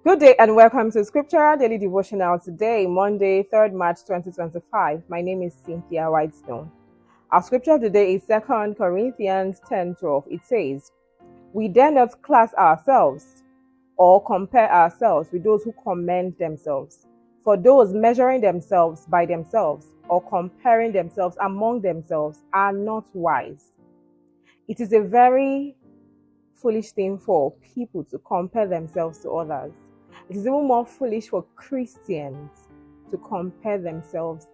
Good day and welcome to Scriptural Daily Devotional today, Monday, 3rd March 2025. My name is Cynthia Whitestone. Our scripture today is 2 Corinthians 10:12. It says, "We dare not class ourselves or compare ourselves with those who commend themselves. For those measuring themselves by themselves or comparing themselves among themselves are not wise." It is a very foolish thing for people to compare themselves to others. It is even more foolish for Christians to compare themselves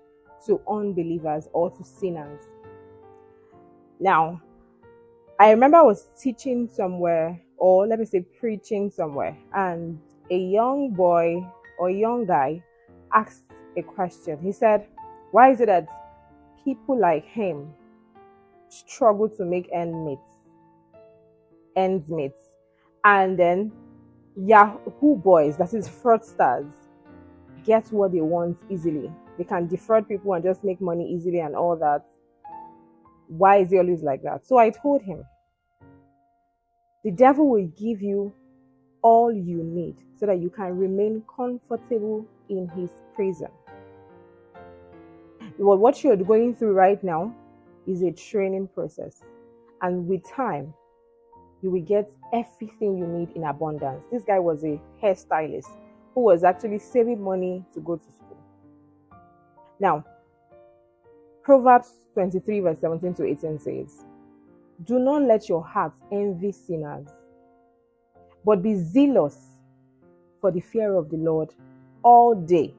to unbelievers or to sinners. Now, I remember I was teaching somewhere, or let me say preaching somewhere, and a young boy or young guy asked a question. He said, "Why is it that people like him struggle to make ends meet? And then Yahoo boys, that is fraudsters, get what they want easily. They can defraud people and just make money easily and all that. Why is it always like that?" So I told him, the devil will give you all you need so that you can remain comfortable in his prison. What you're going through right now is a training process. And with time, you will get everything you need in abundance. This guy was a hairstylist who was actually saving money to go to school. Now, Proverbs 23 verse 17 to 18 says, "Do not let your heart envy sinners, but be zealous for the fear of the Lord all day,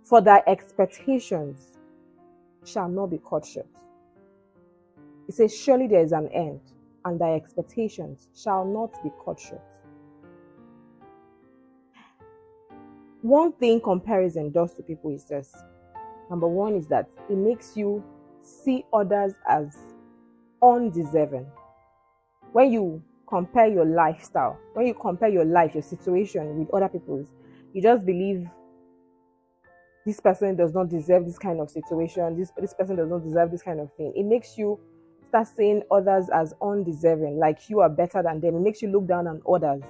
for thy expectations shall not be cut short." It says, "Surely there is an end, and thy expectations shall not be cut short." One thing comparison does to people is this. Number one is that it makes you see others as undeserving. When you compare your lifestyle, when you compare your life, your situation with other people's, you just believe this person does not deserve this kind of situation, this person does not deserve this kind of thing. It makes you start seeing others as undeserving, like you are better than them. It makes you look down on others.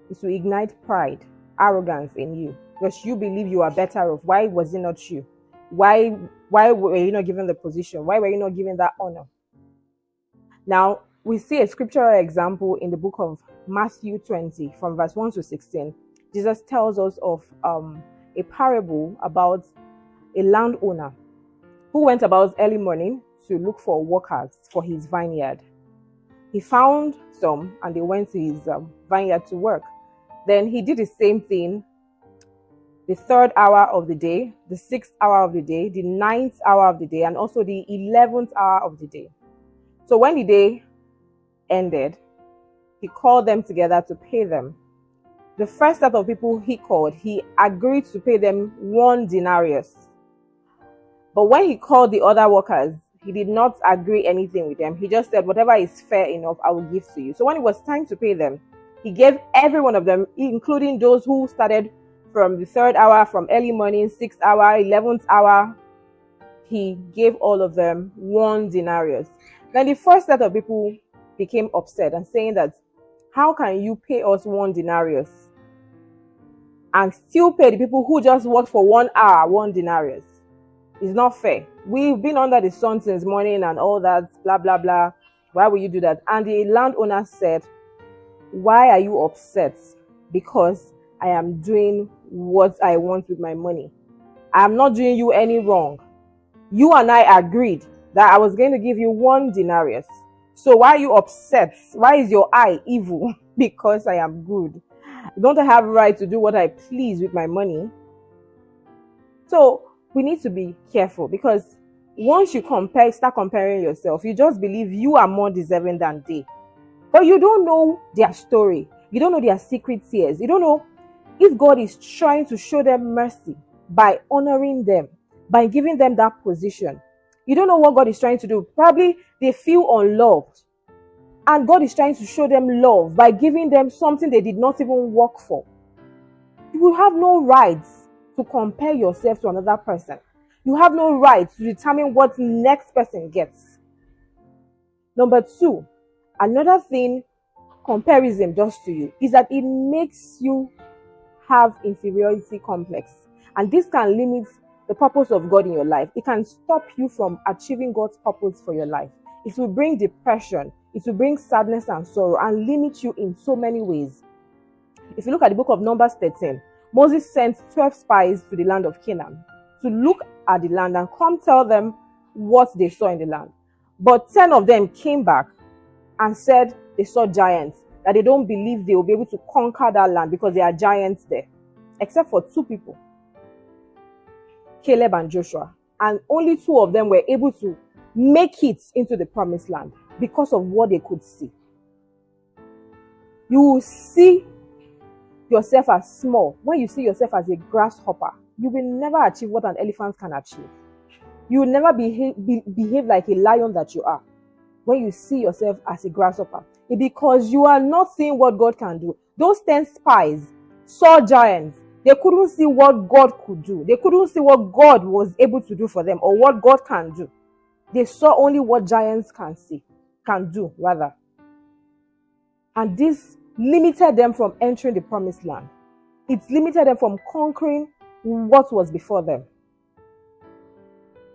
It will ignite pride, arrogance in you, because you believe you are better off. Why was it not you? Why were you not given the position? Why were you not given that honor? Now, we see a scriptural example in the book of Matthew 20 from verse 1 to 16. Jesus tells us of a parable about a landowner who went about early morning to look for workers for his vineyard. He found some and they went to his vineyard to work. Then he did the same thing the 3rd hour of the day, the 6th hour of the day, the 9th hour of the day, and also the 11th hour of the day. So when the day ended, he called them together to pay them. The first set of people he called, he agreed to pay them 1 denarius. But when he called the other workers, he did not agree anything with them. He just said, "Whatever is fair enough, I will give to you." So when it was time to pay them, he gave every one of them, including those who started from the 3rd hour, from early morning, 6th hour, 11th hour, he gave all of them 1 denarius. Then the first set of people became upset and saying that, "How can you pay us 1 denarius and still pay the people who just worked for 1 hour 1 denarius? It's not fair. We've been under the sun since morning and all that, blah, blah, blah. Why will you do that?" And the landowner said, "Why are you upset? Because I am doing what I want with my money. I am not doing you any wrong. You and I agreed that I was going to give you 1 denarius. So why are you upset? Why is your eye evil? Because I am good. Don't I have a right to do what I please with my money?" So we need to be careful, because once you start comparing yourself, you just believe you are more deserving than they. But you don't know their story. You don't know their secret tears. You don't know if God is trying to show them mercy by honoring them, by giving them that position. You don't know what God is trying to do. Probably they feel unloved, and God is trying to show them love by giving them something they did not even work for. You will have no rights to compare yourself to another person. You have no right to determine what next person gets. Number 2, another thing comparison does to you is that it makes you have inferiority complex. And this can limit the purpose of God in your life. It can stop you from achieving God's purpose for your life. It will bring depression. It will bring sadness and sorrow and limit you in so many ways. If you look at the book of Numbers 13, Moses sent 12 spies to the land of Canaan to look at the land and come tell them what they saw in the land. But 10 of them came back and said they saw giants, that they don't believe they will be able to conquer that land because there are giants there, except for 2 people, Caleb and Joshua. And only 2 of them were able to make it into the promised land because of what they could see. You will see yourself as small. When you see yourself as a grasshopper, you will never achieve what an elephant can achieve. You will never behave like a lion that you are when you see yourself as a grasshopper. It's because you are not seeing what God can do. Those 10 spies saw giants. They couldn't see what God could do. They couldn't see what God was able to do for them or what God can do. They saw only what giants can do. And this limited them from entering the promised land. It limited them from conquering what was before them.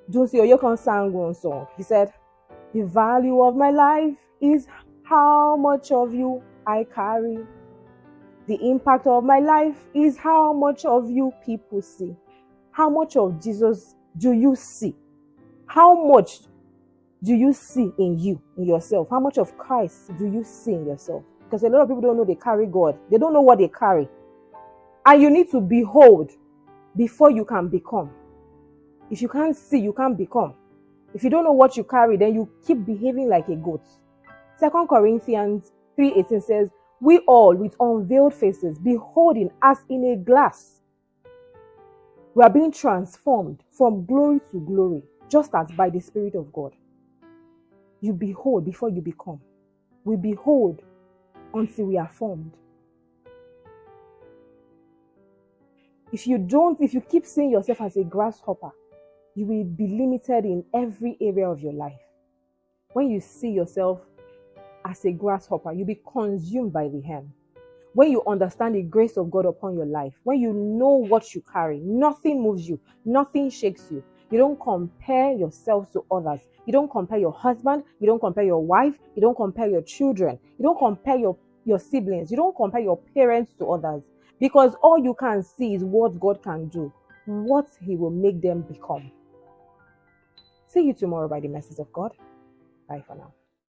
Dunsi Oyekan sang one song. He said, "The value of my life is how much of you I carry. The impact of my life is how much of you people see." How much of Jesus do you see? How much do you see in you, in yourself? How much of Christ do you see in yourself? Because a lot of people don't know they carry God. They don't know what they carry. And you need to behold before you can become. If you can't see, you can't become. If you don't know what you carry, then you keep behaving like a goat. 2 Corinthians 3:18 says, "We all with unveiled faces, beholding as in a glass, we are being transformed from glory to glory, just as by the Spirit of God." You behold before you become. We behold until we are formed. If you keep seeing yourself as a grasshopper, you will be limited in every area of your life. When you see yourself as a grasshopper, you'll be consumed by the hen. When you understand the grace of God upon your life, when you know what you carry, nothing moves you, nothing shakes you. You don't compare yourself to others. You don't compare your husband. You don't compare your wife. You don't compare your children. You don't compare your siblings. You don't compare your parents to others. Because all you can see is what God can do, what He will make them become. See you tomorrow by the mercies of God. Bye for now.